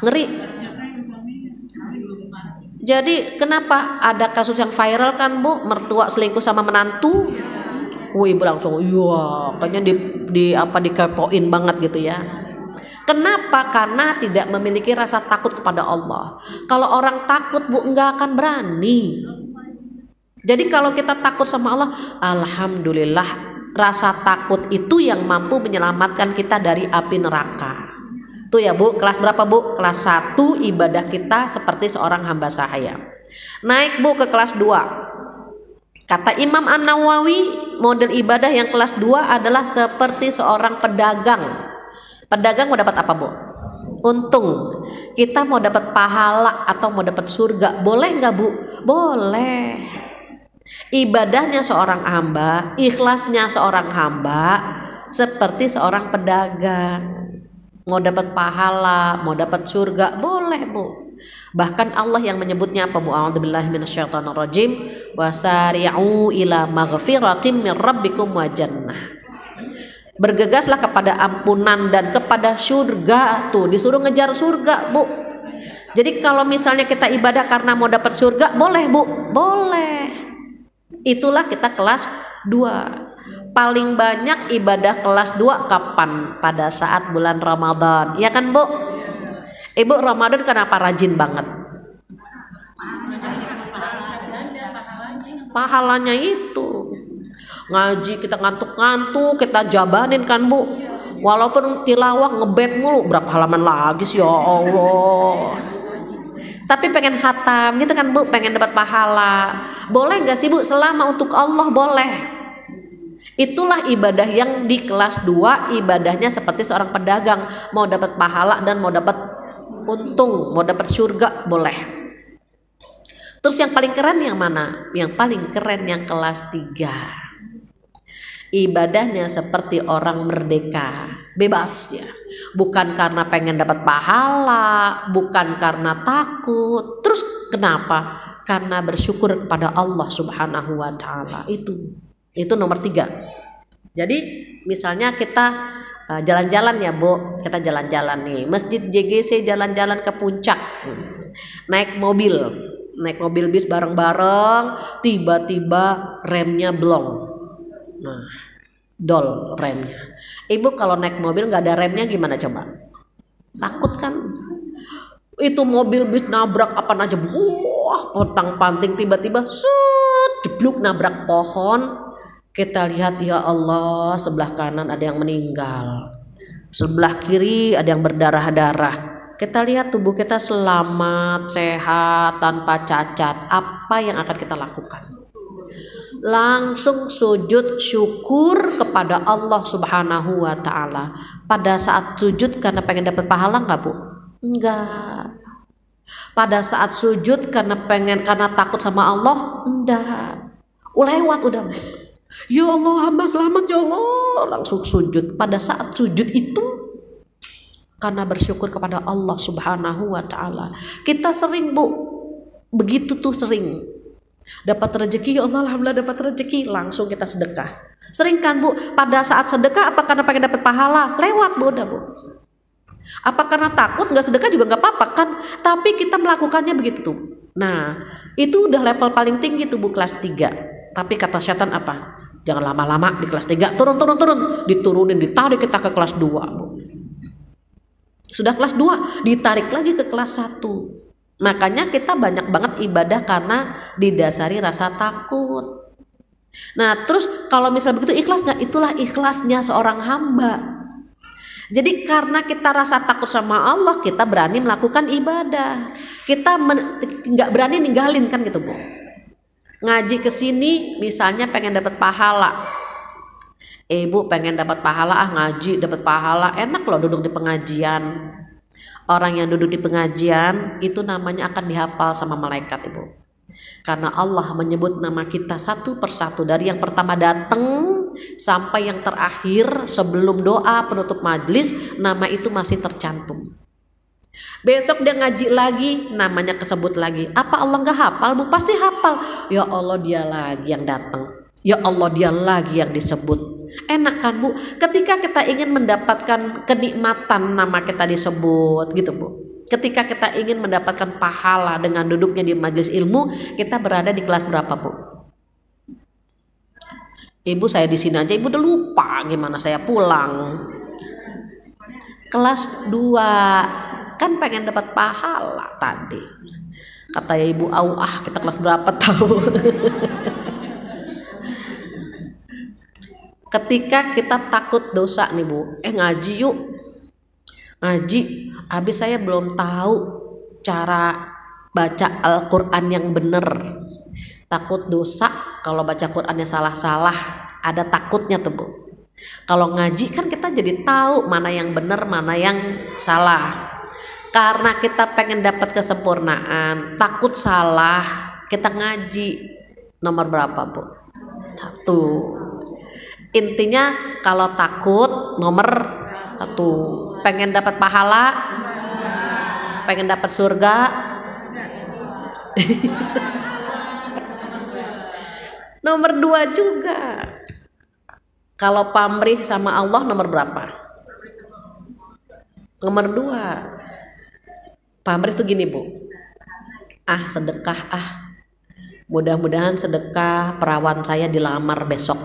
Ngeri. Jadi kenapa ada kasus yang viral kan Bu, mertua selingkuh sama menantu? Ibu langsung, iya, kayaknya dikepoin banget gitu ya. Kenapa? Karena tidak memiliki rasa takut kepada Allah. Kalau orang takut Bu, enggak akan berani. Jadi kalau kita takut sama Allah, alhamdulillah, rasa takut itu yang mampu menyelamatkan kita dari api neraka. Tuh ya Bu, kelas berapa Bu? Kelas 1 ibadah kita seperti seorang hamba sahaya. Naik Bu ke kelas 2. Kata Imam An-Nawawi, model ibadah yang kelas 2 adalah seperti seorang pedagang. Pedagang mau dapat apa Bu? Untung. Kita mau dapat pahala atau mau dapat surga, boleh nggak Bu? Boleh. Ibadahnya seorang hamba, ikhlasnya seorang hamba seperti seorang pedagang. Mau dapat pahala, mau dapat surga, boleh Bu. Bahkan Allah yang menyebutnya apa Bu? A'udzubillahi minasyaitonirrajim. Wasari'u ila maghfiratin min rabbikum wa jannah. Bergegaslah kepada ampunan dan kepada surga. Tuh disuruh ngejar surga Bu. Jadi kalau misalnya kita ibadah karena mau dapat surga, boleh Bu? Boleh. Itulah kita kelas 2. Paling banyak ibadah kelas 2 kapan? Pada saat bulan Ramadan. Iya kan Bu? Ibu Ramadan kenapa rajin banget? Pahalanya itu. Ngaji kita ngantuk-ngantuk, kita jabanin kan Bu. Walaupun tilawah ngebet mulu, berapa halaman lagi sih ya Allah. Tapi pengen hatam gitu kan Bu, pengen dapat pahala. Boleh gak sih Bu? Selama untuk Allah boleh. Itulah ibadah yang di kelas 2, ibadahnya seperti seorang pedagang, mau dapat pahala dan mau dapat untung, mau dapat surga, boleh. Terus yang paling keren yang mana? Yang paling keren yang kelas 3. Ibadahnya seperti orang merdeka, bebas ya. Bukan karena pengen dapat pahala, bukan karena takut. Terus kenapa? Karena bersyukur kepada Allah Subhanahu wa taala. Itu nomor 3. Jadi misalnya kita jalan-jalan ya Bu, kita jalan-jalan nih, Masjid JGC, jalan-jalan ke puncak, naik mobil bis bareng-bareng, tiba-tiba remnya blong, nah dol remnya. Ibu kalau naik mobil nggak ada remnya gimana coba? Takut kan? Itu mobil bis nabrak apa aja, pontang-panting, tiba-tiba jeblok nabrak pohon. Kita lihat ya Allah, sebelah kanan ada yang meninggal, sebelah kiri ada yang berdarah-darah. Kita lihat tubuh kita selamat, sehat, tanpa cacat. Apa yang akan kita lakukan? Langsung sujud syukur kepada Allah Subhanahu wa taala. Pada saat sujud karena pengen dapat pahala enggak Bu? Enggak. Pada saat sujud karena takut sama Allah? Enggak. Lewat udah Bu. Ya Allah, hamba selamat ya Allah, langsung sujud. Pada saat sujud itu karena bersyukur kepada Allah Subhanahu wa taala. Kita sering Bu begitu tuh, sering dapat rezeki, ya Allah alhamdulillah dapat rezeki, langsung kita sedekah. Sering kan Bu pada saat sedekah apa karena pengen dapat pahala? Lewat Bu udah Bu. Apa karena takut? Nggak sedekah juga nggak apa-apa kan, tapi kita melakukannya begitu. Nah itu udah level paling tinggi tuh Bu, kelas 3. Tapi kata setan apa? Jangan lama-lama di kelas 3, turun, diturunin, ditarik kita ke kelas 2 Bu. Sudah kelas 2 ditarik lagi ke kelas 1. Makanya kita banyak banget ibadah karena didasari rasa takut. Nah terus kalau misalnya begitu ikhlas nggak? Itulah ikhlasnya seorang hamba. Jadi karena kita rasa takut sama Allah, kita berani melakukan ibadah. Kita nggak berani ninggalin kan gitu Bu. Ngaji ke sini misalnya pengen dapat pahala. Ibu pengen dapat pahala, ngaji dapat pahala, enak loh duduk di pengajian. Orang yang duduk di pengajian itu namanya akan dihafal sama malaikat, Ibu. Karena Allah menyebut nama kita satu persatu dari yang pertama datang sampai yang terakhir sebelum doa penutup majelis, nama itu masih tercantum. Besok dia ngaji lagi, namanya kesebut lagi. Apa Allah nggak hafal, Bu? Pasti hafal. Ya Allah, dia lagi yang datang. Ya Allah, dia lagi yang disebut. Enak kan, Bu? Ketika kita ingin mendapatkan kenikmatan nama kita disebut gitu, Bu. Ketika kita ingin mendapatkan pahala dengan duduknya di majelis ilmu, kita berada di kelas berapa, Bu? Ibu, saya di sini aja Ibu udah lupa gimana saya pulang. Kelas 2. Kan pengen dapat pahala tadi. Kata Ibu, kita kelas berapa tahu. Ketika kita takut dosa nih, Bu, ngaji yuk. Ngaji, habis saya belum tahu cara baca Al-Quran yang benar. Takut dosa, kalau baca Qurannya salah-salah, ada takutnya tuh, Bu. Kalau ngaji kan kita jadi tahu mana yang benar, mana yang salah. Karena kita pengen dapat kesempurnaan, takut salah, kita ngaji. Nomor berapa, Bu? 1. Intinya kalau takut nomor 1. Pengen dapat pahala, pengen dapat surga. Nomor 2 juga. Kalau pamrih sama Allah nomor berapa? Nomor 2. Pamrih tuh gini, Bu. Sedekah Mudah-mudahan sedekah perawan saya dilamar besok.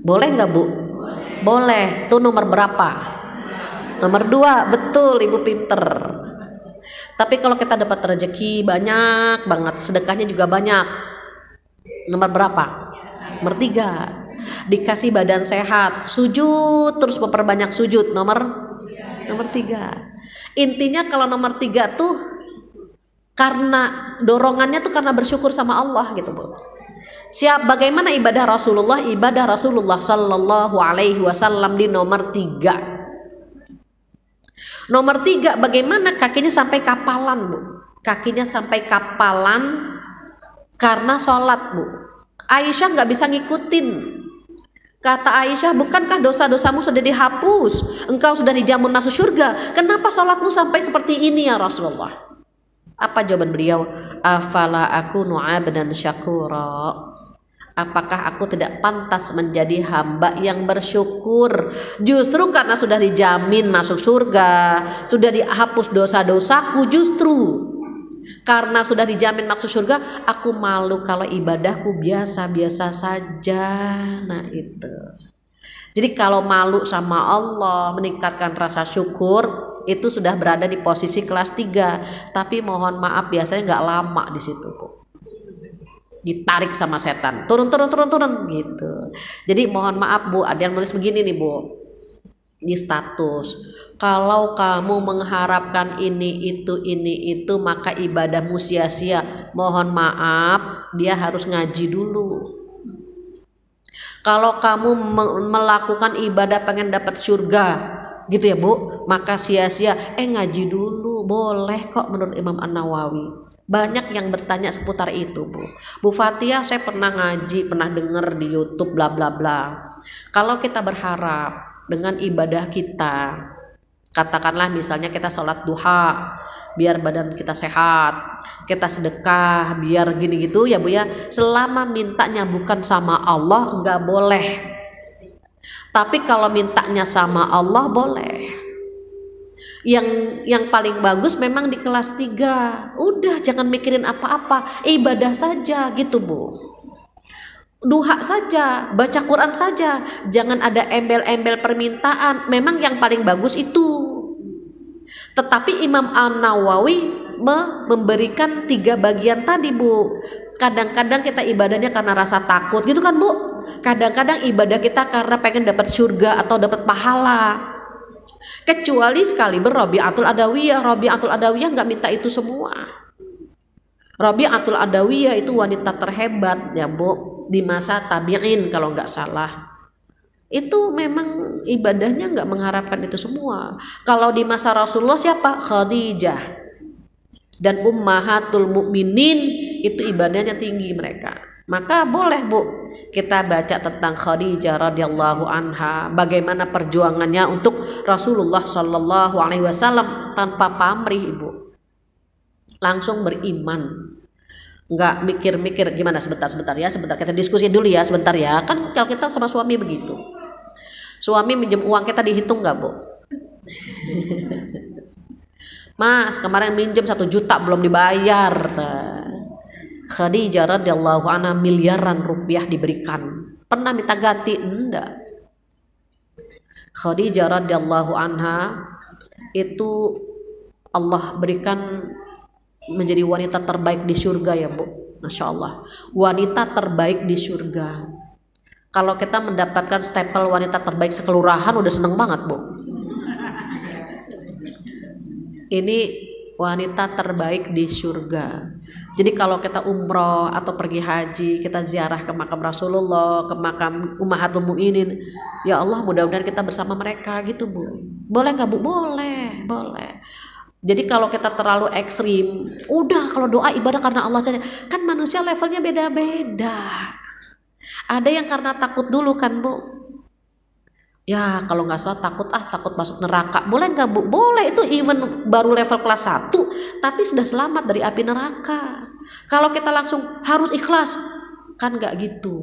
Boleh nggak, Bu? Boleh. Tuh nomor berapa? Nomor 2. Betul, Ibu pinter. Tapi kalau kita dapat rezeki banyak banget, sedekahnya juga banyak. Nomor berapa? Nomor 3. Dikasih badan sehat, sujud terus memperbanyak sujud. Nomor 3. Intinya kalau nomor 3 tuh karena dorongannya tuh karena bersyukur sama Allah gitu, Bu. Bagaimana ibadah Rasulullah? Ibadah Rasulullah Sallallahu Alaihi Wasallam di nomor 3. Nomor 3, bagaimana kakinya sampai kapalan, Bu? Kakinya sampai kapalan karena sholat, Bu. Aisyah nggak bisa ngikutin. Kata Aisyah, bukankah dosa-dosamu sudah dihapus? Engkau sudah dijamin masuk surga. Kenapa sholatmu sampai seperti ini ya Rasulullah? Apa jawaban beliau? Afala akunu abdan syakura. Apakah aku tidak pantas menjadi hamba yang bersyukur? Justru karena sudah dijamin masuk surga, sudah dihapus dosa-dosaku, justru karena sudah dijamin masuk surga, aku malu kalau ibadahku biasa-biasa saja. Nah itu. Jadi kalau malu sama Allah, meningkatkan rasa syukur, itu sudah berada di posisi kelas 3. Tapi mohon maaf, biasanya nggak lama di situ, Bu. Ditarik sama setan, turun gitu. Jadi mohon maaf, Bu, ada yang nulis begini nih, Bu, di status, kalau kamu mengharapkan ini itu maka ibadahmu sia-sia. Mohon maaf, dia harus ngaji dulu. Kalau kamu melakukan ibadah pengen dapat surga gitu ya, Bu, maka sia-sia. Ngaji dulu boleh kok menurut Imam An-Nawawi. Banyak yang bertanya seputar itu, Bu. Bu Fatia, saya pernah ngaji, pernah dengar di YouTube bla bla bla. Kalau kita berharap dengan ibadah kita, katakanlah misalnya kita sholat duha biar badan kita sehat, kita sedekah biar gini gitu ya, Bu ya. Selama mintanya bukan sama Allah nggak boleh. Tapi kalau mintanya sama Allah boleh. Yang paling bagus memang di kelas 3. Udah jangan mikirin apa-apa, ibadah saja gitu, Bu. Duha saja, baca Quran saja, jangan ada embel-embel permintaan. Memang yang paling bagus itu. Tetapi Imam An-Nawawi memberikan 3 bagian tadi, Bu. Kadang-kadang kita ibadahnya karena rasa takut gitu kan, Bu. Kadang-kadang ibadah kita karena pengen dapat surga atau dapat pahala. Kecuali sekali Rabi'atul Adawiyah. Rabi'atul Adawiyah nggak minta itu semua. Rabi'atul Adawiyah itu wanita terhebat ya, Bu, di masa tabi'in kalau nggak salah. Itu memang ibadahnya nggak mengharapkan itu semua. Kalau di masa Rasulullah siapa? Khadijah dan ummahatul mukminin, itu ibadahnya tinggi mereka. Maka boleh Bu kita baca tentang Khadijah radhiyallahu anha, bagaimana perjuangannya untuk Rasulullah Shallallahu Alaihi Wasallam tanpa pamrih Ibu, langsung beriman, nggak mikir-mikir gimana. Sebentar ya, sebentar kita diskusi dulu ya, sebentar ya. Kan kalau kita sama suami begitu, suami minjem uang kita dihitung nggak Bu? Mas kemarin minjem 1 juta belum dibayar. Khadijah radhiyallahu anha miliaran rupiah diberikan. Pernah minta ganti? Enggak. Khadijah radhiyallahu anha itu Allah berikan menjadi wanita terbaik di surga ya Bu. Masya Allah, wanita terbaik di surga. Kalau kita mendapatkan stempel wanita terbaik sekelurahan udah seneng banget Bu. Ini wanita terbaik di surga. Jadi kalau kita umroh atau pergi haji, kita ziarah ke makam Rasulullah, ke makam Ummahatul Mukminin, ya Allah mudah-mudahan kita bersama mereka gitu Bu. Boleh nggak Bu? Boleh, boleh. Jadi kalau kita terlalu ekstrim, udah kalau doa ibadah karena Allah saja. Kan manusia levelnya beda-beda. Ada yang karena takut dulu kan Bu. Ya kalau nggak sholat takut masuk neraka. Boleh nggak Bu? Boleh, itu even baru level kelas 1 tapi sudah selamat dari api neraka. Kalau kita langsung harus ikhlas, kan nggak gitu.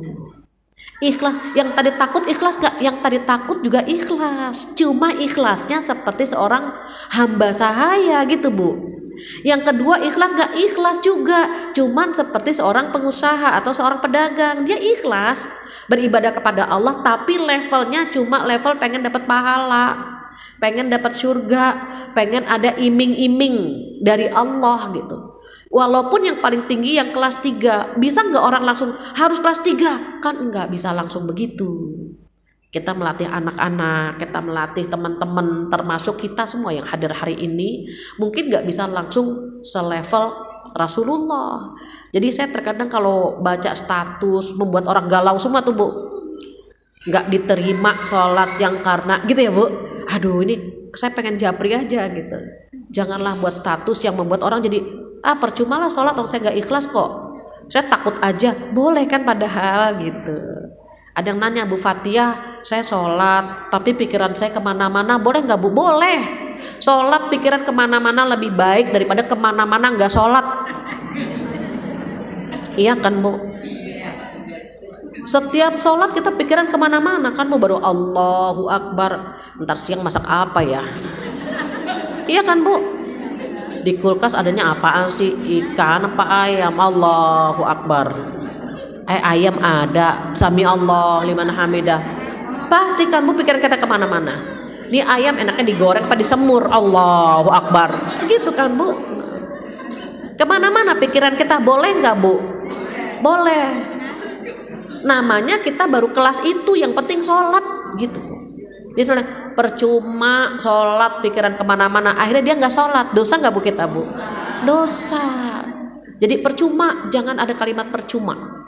Ikhlas, yang tadi takut ikhlas gak? Yang tadi takut juga ikhlas, cuma ikhlasnya seperti seorang hamba sahaya gitu Bu. Yang kedua ikhlas gak? Ikhlas juga, cuman seperti seorang pengusaha atau seorang pedagang. Dia ikhlas beribadah kepada Allah, tapi levelnya cuma level pengen dapat pahala, pengen dapat surga, pengen ada iming-iming dari Allah gitu. Walaupun yang paling tinggi yang kelas 3, bisa nggak orang langsung harus kelas 3? Kan nggak bisa langsung begitu. Kita melatih anak-anak, kita melatih teman-teman, termasuk kita semua yang hadir hari ini, mungkin nggak bisa langsung selevel Rasulullah. Jadi saya terkadang kalau baca status membuat orang galau semua tuh Bu. Nggak diterima sholat yang karena gitu ya Bu. Aduh ini saya pengen japri aja gitu. Janganlah buat status yang membuat orang jadi percuma lah sholat, orang saya nggak ikhlas kok, saya takut aja. Boleh kan padahal gitu. Ada yang nanya, Bu Fathia saya sholat tapi pikiran saya kemana-mana, boleh nggak Bu? Boleh. Sholat pikiran kemana-mana lebih baik daripada kemana-mana nggak sholat. Iya kan Bu? Setiap sholat kita pikiran kemana-mana kan Bu, baru Allahu Akbar, ntar siang masak apa ya. Iya kan Bu? Di kulkas adanya apaan sih? Ikan apa ayam? Allahu Akbar. Ayam ada. Sami Allah liman hamidah. Pasti kan Bu pikiran kita kemana-mana. Ini ayam enaknya digoreng apa disemur? Allahu Akbar. Gitu kan Bu. Kemana-mana pikiran kita, boleh nggak Bu? Boleh. Namanya kita baru kelas itu, yang penting sholat gitu. Misalnya percuma sholat pikiran kemana-mana, akhirnya dia nggak sholat, dosa nggak Bu kita Bu? Dosa. Jadi percuma, jangan ada kalimat percuma.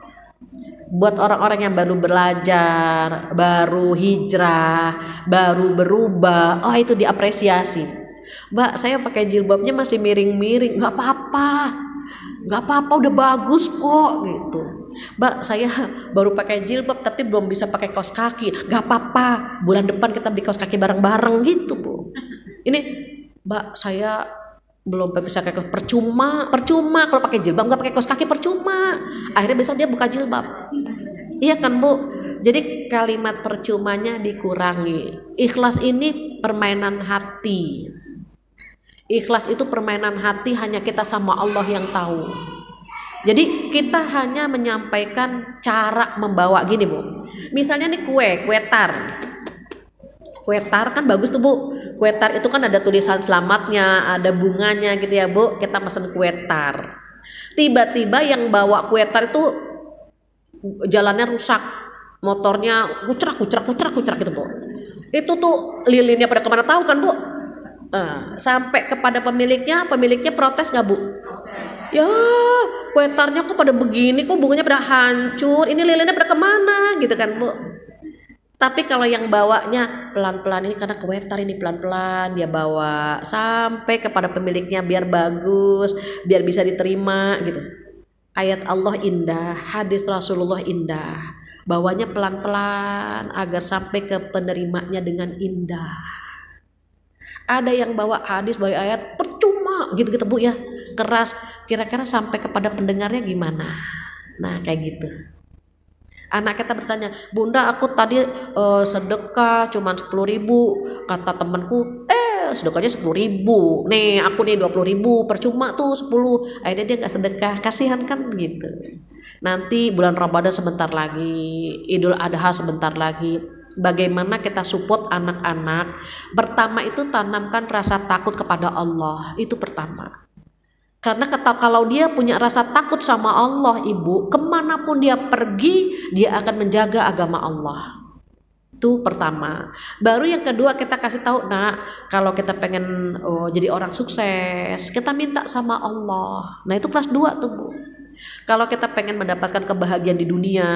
Buat orang-orang yang baru belajar, baru hijrah, baru berubah, oh itu diapresiasi. Mbak saya pakai jilbabnya masih miring-miring, nggak apa-apa. Nggak apa-apa, udah bagus kok gitu. Mbak saya baru pakai jilbab tapi belum bisa pakai kaos kaki, nggak apa-apa, bulan depan kita beli kaos kaki bareng-bareng gitu Bu. Ini Mbak saya belum bisa pakai kaos, percuma kalau pakai jilbab nggak pakai kaos kaki, percuma. Akhirnya besok dia buka jilbab. Iya kan Bu? Jadi kalimat percumanya dikurangi. Ikhlas ini permainan hati. Ikhlas itu permainan hati, hanya kita sama Allah yang tahu. Jadi kita hanya menyampaikan cara membawa gini Bu. Misalnya nih kue tar. Kue tar kan bagus tuh Bu. Kue tar itu kan ada tulisan selamatnya, ada bunganya gitu ya Bu. Kita pesen kue tar. Tiba-tiba yang bawa kue tar itu jalannya rusak. Motornya kucrak gitu Bu. Itu tuh lilinnya pada kemana tahu kan Bu? Sampai kepada pemiliknya protes nggak Bu? Ya kue tarnya kok pada begini, kok bunganya pada hancur, ini lilinnya pada kemana gitu kan Bu? Tapi kalau yang bawanya pelan-pelan ini karena kewetar ini pelan-pelan dia bawa sampai kepada pemiliknya biar bagus, biar bisa diterima gitu. Ayat Allah indah, hadis Rasulullah indah. Bawanya pelan-pelan agar sampai ke penerimanya dengan indah. Ada yang bawa hadis, bawa ayat percuma gitu-gitu Bu ya. Keras, kira-kira sampai kepada pendengarnya gimana? Nah, kayak gitu. Anak kita bertanya, Bunda aku tadi sedekah cuman 10.000, kata temanku sedekahnya 10.000, nih aku nih 20.000, percuma tuh 10, akhirnya dia nggak sedekah, kasihan kan gitu. Nanti bulan Ramadan sebentar lagi, Idul Adha sebentar lagi, bagaimana kita support anak-anak. Pertama itu tanamkan rasa takut kepada Allah, itu pertama. Karena kalau dia punya rasa takut sama Allah ibu, kemanapun dia pergi dia akan menjaga agama Allah. Itu pertama. Baru yang kedua kita kasih tahu, nak, kalau kita pengen jadi orang sukses, kita minta sama Allah. Nah itu kelas 2 tuh Bu. Kalau kita pengen mendapatkan kebahagiaan di dunia,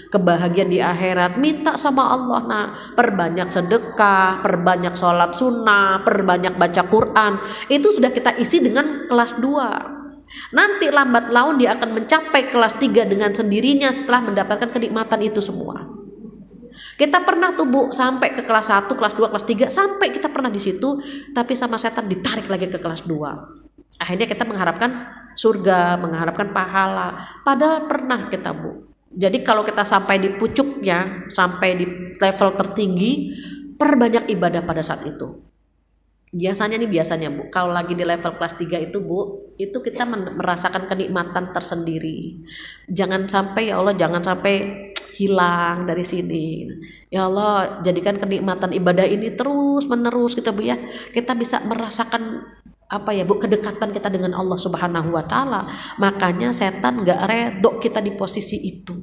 kebahagiaan di akhirat, minta sama Allah. Nah, perbanyak sedekah, perbanyak sholat sunnah, perbanyak baca Quran. Itu sudah kita isi dengan kelas 2. Nanti lambat laun dia akan mencapai kelas 3 dengan sendirinya setelah mendapatkan kenikmatan itu semua. Kita pernah tuh Bu sampai ke kelas 1, kelas 2, kelas 3, sampai kita pernah di situ, tapi sama setan ditarik lagi ke kelas 2. Akhirnya kita mengharapkan surga, mengharapkan pahala, padahal pernah kita Bu. Jadi kalau kita sampai di pucuknya, sampai di level tertinggi, perbanyak ibadah pada saat itu. Biasanya Bu, kalau lagi di level kelas 3 itu Bu, itu kita merasakan kenikmatan tersendiri. Jangan sampai ya Allah, jangan sampai hilang dari sini. Ya Allah, jadikan kenikmatan ibadah ini terus menerus kita Bu ya. Kita bisa merasakan Bu, kedekatan kita dengan Allah Subhanahu wa taala. Makanya setan gak redok kita di posisi itu.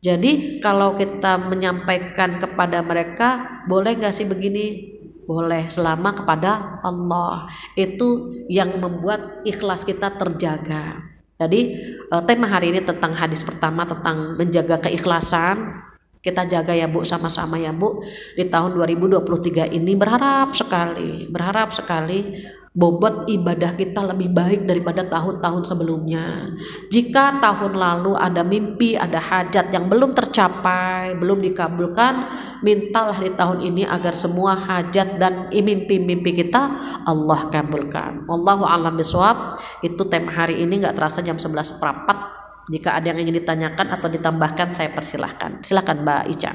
Jadi kalau kita menyampaikan kepada mereka, boleh gak sih begini? Boleh, selama kepada Allah. Itu yang membuat ikhlas kita terjaga. Jadi tema hari ini tentang hadis pertama, tentang menjaga keikhlasan. Kita jaga ya Bu, sama-sama ya Bu. Di tahun 2023 ini berharap sekali bobot ibadah kita lebih baik daripada tahun-tahun sebelumnya. Jika tahun lalu ada mimpi, ada hajat yang belum tercapai, belum dikabulkan, mintalah di tahun ini agar semua hajat dan mimpi-mimpi kita Allah kabulkan. Wallahu a'lam bishawab. Itu tema hari ini, nggak terasa jam 11:04. Jika ada yang ingin ditanyakan atau ditambahkan, saya persilahkan. Silakan Mbak Ica.